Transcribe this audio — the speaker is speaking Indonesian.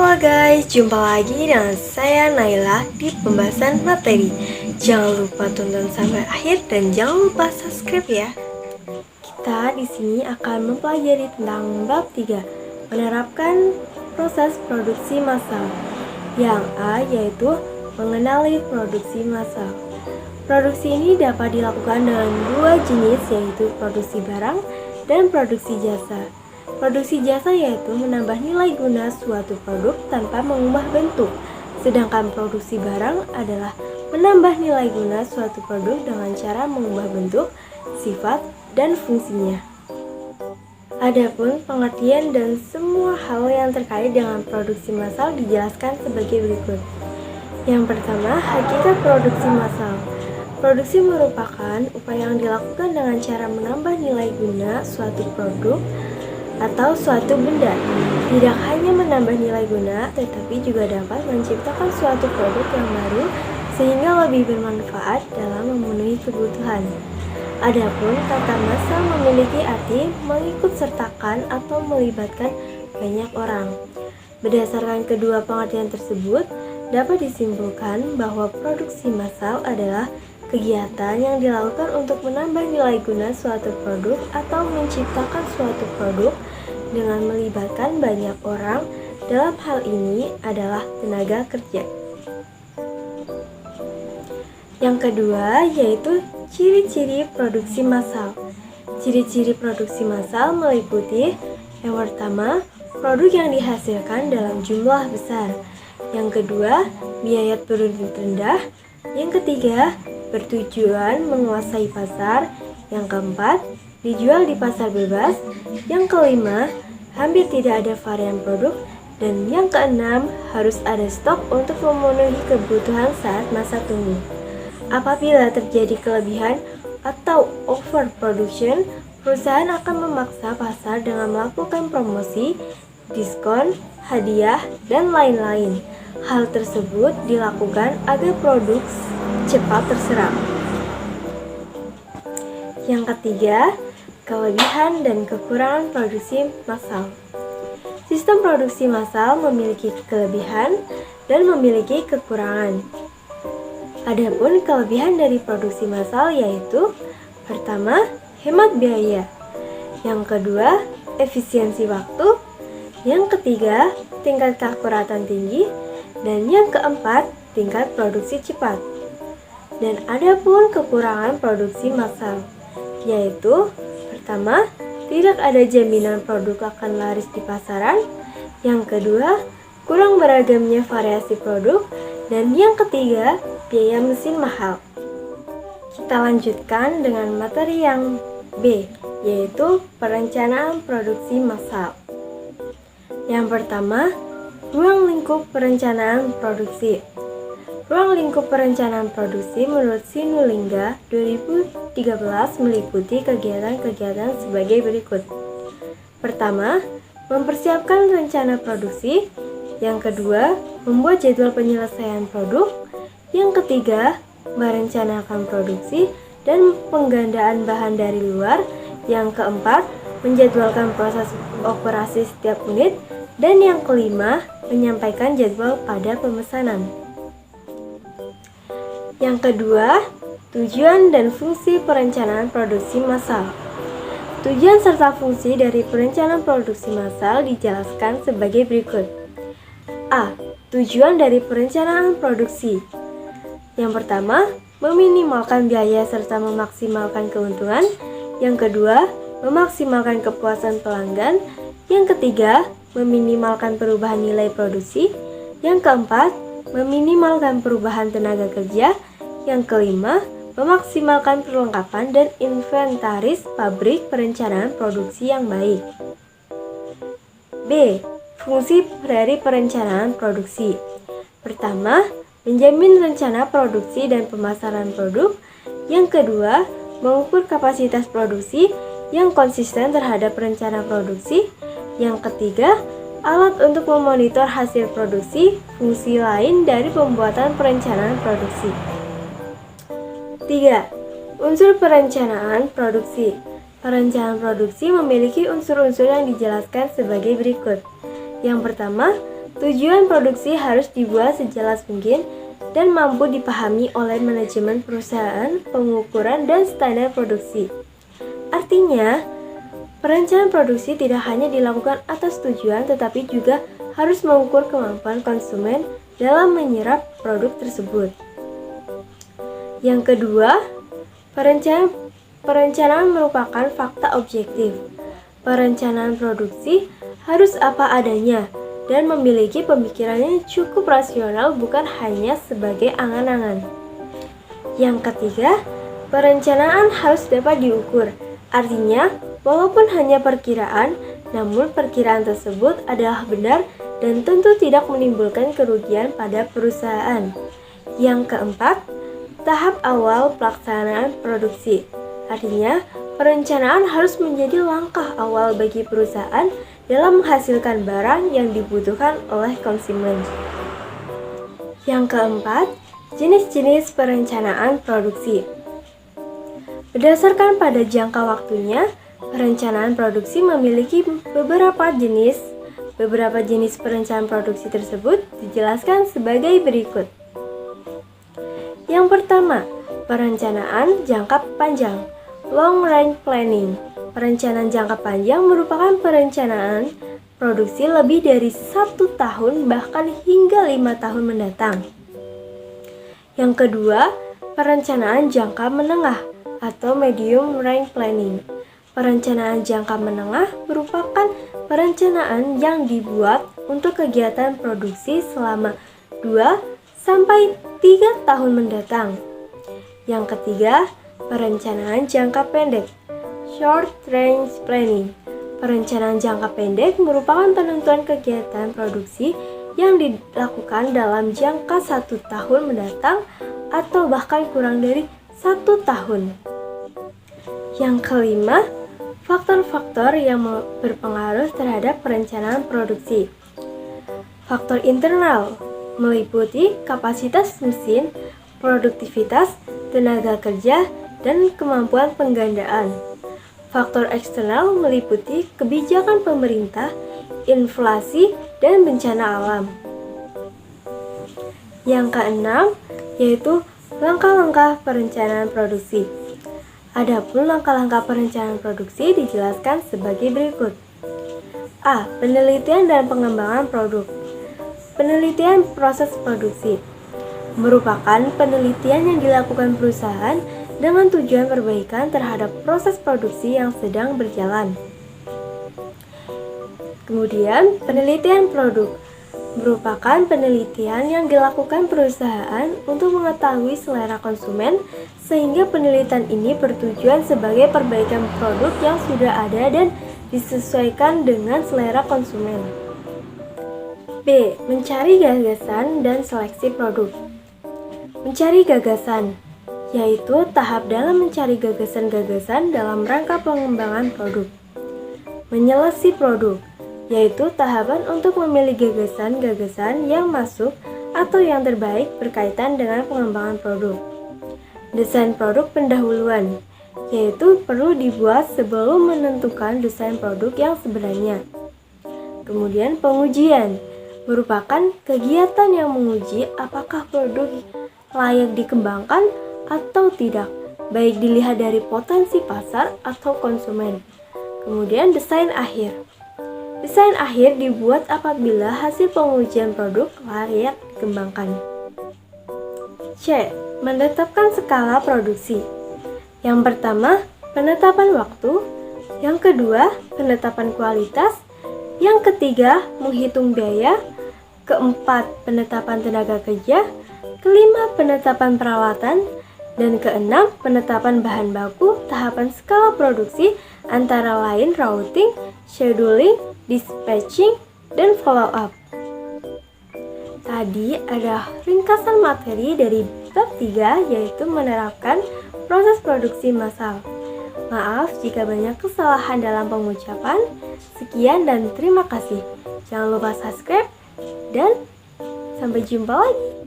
Halo guys, jumpa lagi dengan saya Naila di pembahasan materi. Jangan lupa tonton sampai akhir dan jangan lupa subscribe ya. Kita di sini akan mempelajari tentang bab 3, menerapkan proses produksi massal. Yang A yaitu mengenali produksi massal. Produksi ini dapat dilakukan dengan dua jenis, yaitu produksi barang dan produksi jasa. Produksi jasa yaitu menambah nilai guna suatu produk tanpa mengubah bentuk, sedangkan produksi barang adalah menambah nilai guna suatu produk dengan cara mengubah bentuk, sifat, dan fungsinya. Adapun pengertian dan semua hal yang terkait dengan produksi massal dijelaskan sebagai berikut. Yang pertama, hakikat produksi massal. Produksi merupakan upaya yang dilakukan dengan cara menambah nilai guna suatu produk atau suatu benda. Tidak hanya menambah nilai guna, tetapi juga dapat menciptakan suatu produk yang baru sehingga lebih bermanfaat dalam memenuhi kebutuhan. Adapun kata massal memiliki arti mengikut sertakan atau melibatkan banyak orang. Berdasarkan kedua pengertian tersebut, dapat disimpulkan bahwa produksi massal adalah kegiatan yang dilakukan untuk menambah nilai guna suatu produk atau menciptakan suatu produk dengan melibatkan banyak orang. Dalam hal ini adalah tenaga kerja. Yang kedua yaitu ciri-ciri produksi massal. Ciri-ciri produksi massal meliputi: yang pertama, produk yang dihasilkan dalam jumlah besar. Yang kedua, biaya turun rendah. Yang ketiga, bertujuan menguasai pasar. Yang keempat, dijual di pasar bebas. Yang kelima, hampir tidak ada varian produk. Dan yang keenam, harus ada stok untuk memenuhi kebutuhan saat masa tunggu. Apabila terjadi kelebihan atau overproduction, perusahaan akan memaksa pasar dengan melakukan promosi, diskon, hadiah, dan lain-lain. Hal tersebut dilakukan agar produk cepat terserap. Yang ketiga, kelebihan dan kekurangan produksi massal. Sistem produksi massal memiliki kelebihan dan memiliki kekurangan. Adapun kelebihan dari produksi massal yaitu: pertama, hemat biaya. Yang kedua, efisiensi waktu. Yang ketiga, tingkat keakuratan tinggi. Dan yang keempat, tingkat produksi cepat. Dan adapun kekurangan produksi massal yaitu: pertama, tidak ada jaminan produk akan laris di pasaran. Yang kedua, kurang beragamnya variasi produk. Dan yang ketiga, biaya mesin mahal. Kita lanjutkan dengan materi yang B, yaitu perencanaan produksi massal. Yang pertama, ruang lingkup perencanaan produksi. Ruang lingkup perencanaan produksi menurut Sinulinga 2013 meliputi kegiatan-kegiatan sebagai berikut. Pertama, mempersiapkan rencana produksi. Yang kedua, membuat jadwal penyelesaian produk. Yang ketiga, merencanakan produksi dan penggandaan bahan dari luar. Yang keempat, menjadwalkan proses operasi setiap unit. Dan yang kelima, menyampaikan jadwal pada pemesanan. Yang kedua, tujuan dan fungsi perencanaan produksi massal. Tujuan serta fungsi dari perencanaan produksi massal dijelaskan sebagai berikut. A. Tujuan dari perencanaan produksi. Yang pertama, meminimalkan biaya serta memaksimalkan keuntungan. Yang kedua, memaksimalkan kepuasan pelanggan. Yang ketiga, meminimalkan perubahan nilai produksi. Yang keempat, meminimalkan perubahan tenaga kerja. Yang kelima, memaksimalkan perlengkapan dan inventaris pabrik perencanaan produksi yang baik. B. Fungsi dari perencanaan produksi. Pertama, menjamin rencana produksi dan pemasaran produk. Yang kedua, mengukur kapasitas produksi yang konsisten terhadap rencana produksi. Yang ketiga, alat untuk memonitor hasil produksi. Fungsi lain dari pembuatan perencanaan produksi. 3. Unsur perencanaan produksi. Perencanaan produksi memiliki unsur-unsur yang dijelaskan sebagai berikut. Yang pertama, Tujuan produksi harus dibuat sejelas mungkin dan mampu dipahami oleh manajemen perusahaan, pengukuran, dan standar produksi. Artinya, perencanaan produksi tidak hanya dilakukan atas tujuan tetapi juga harus mengukur kemampuan konsumen dalam menyerap produk tersebut. Yang kedua, perencanaan merupakan fakta objektif. Perencanaan produksi harus apa adanya dan memiliki pemikiran yang cukup rasional, bukan hanya sebagai angan-angan. Yang ketiga, perencanaan harus dapat diukur. Artinya, walaupun hanya perkiraan, namun perkiraan tersebut adalah benar dan tentu tidak menimbulkan kerugian pada perusahaan. Yang keempat, tahap awal pelaksanaan produksi. Artinya, perencanaan harus menjadi langkah awal bagi perusahaan dalam menghasilkan barang yang dibutuhkan oleh konsumen. Yang keempat, jenis-jenis perencanaan produksi. Berdasarkan pada jangka waktunya, perencanaan produksi memiliki beberapa jenis. Beberapa jenis perencanaan produksi tersebut dijelaskan sebagai berikut. Yang pertama, perencanaan jangka panjang, long range planning. Perencanaan jangka panjang merupakan perencanaan produksi lebih dari 1 tahun bahkan hingga 5 tahun mendatang. Yang kedua, perencanaan jangka menengah atau medium range planning. Perencanaan jangka menengah merupakan perencanaan yang dibuat untuk kegiatan produksi selama 2-3 tahun mendatang. Yang ketiga, perencanaan jangka pendek, short range planning. Perencanaan jangka pendek merupakan penentuan kegiatan produksi yang dilakukan dalam jangka 1 tahun mendatang atau bahkan kurang dari 1 tahun. Yang kelima, faktor-faktor yang berpengaruh terhadap perencanaan produksi. Faktor internal meliputi kapasitas mesin, produktivitas, tenaga kerja, dan kemampuan penggandaan. Faktor eksternal meliputi kebijakan pemerintah, inflasi, dan bencana alam. Yang keenam, yaitu langkah-langkah perencanaan produksi. Adapun langkah-langkah perencanaan produksi dijelaskan sebagai berikut. A. Penelitian dan pengembangan produk. Penelitian proses produksi merupakan penelitian yang dilakukan perusahaan dengan tujuan perbaikan terhadap proses produksi yang sedang berjalan. Kemudian, penelitian produk merupakan penelitian yang dilakukan perusahaan untuk mengetahui selera konsumen, sehingga penelitian ini bertujuan sebagai perbaikan produk yang sudah ada dan disesuaikan dengan selera konsumen. B. Mencari gagasan dan seleksi produk. Mencari gagasan yaitu tahap dalam mencari gagasan-gagasan dalam rangka pengembangan produk. Menyeleksi produk yaitu tahapan untuk memilih gagasan-gagasan yang masuk atau yang terbaik berkaitan dengan pengembangan produk. Desain produk pendahuluan yaitu perlu dibuat sebelum menentukan desain produk yang sebenarnya. Kemudian pengujian merupakan kegiatan yang menguji apakah produk layak dikembangkan atau tidak, baik dilihat dari potensi pasar atau konsumen. Kemudian desain akhir. Desain akhir dibuat apabila hasil pengujian produk layak dikembangkan. C. Menetapkan skala produksi. Yang pertama, penetapan waktu. Yang kedua, penetapan kualitas. Yang ketiga, menghitung biaya. Keempat, penetapan tenaga kerja. Kelima, penetapan peralatan. Dan keenam, penetapan bahan baku, tahapan skala produksi antara lain routing, scheduling, dispatching, dan follow up. Tadi ada ringkasan materi dari bab 3 yaitu menerapkan proses produksi massal. Maaf jika banyak kesalahan dalam pengucapan. Sekian dan terima kasih. Jangan lupa subscribe dan sampai jumpa lagi.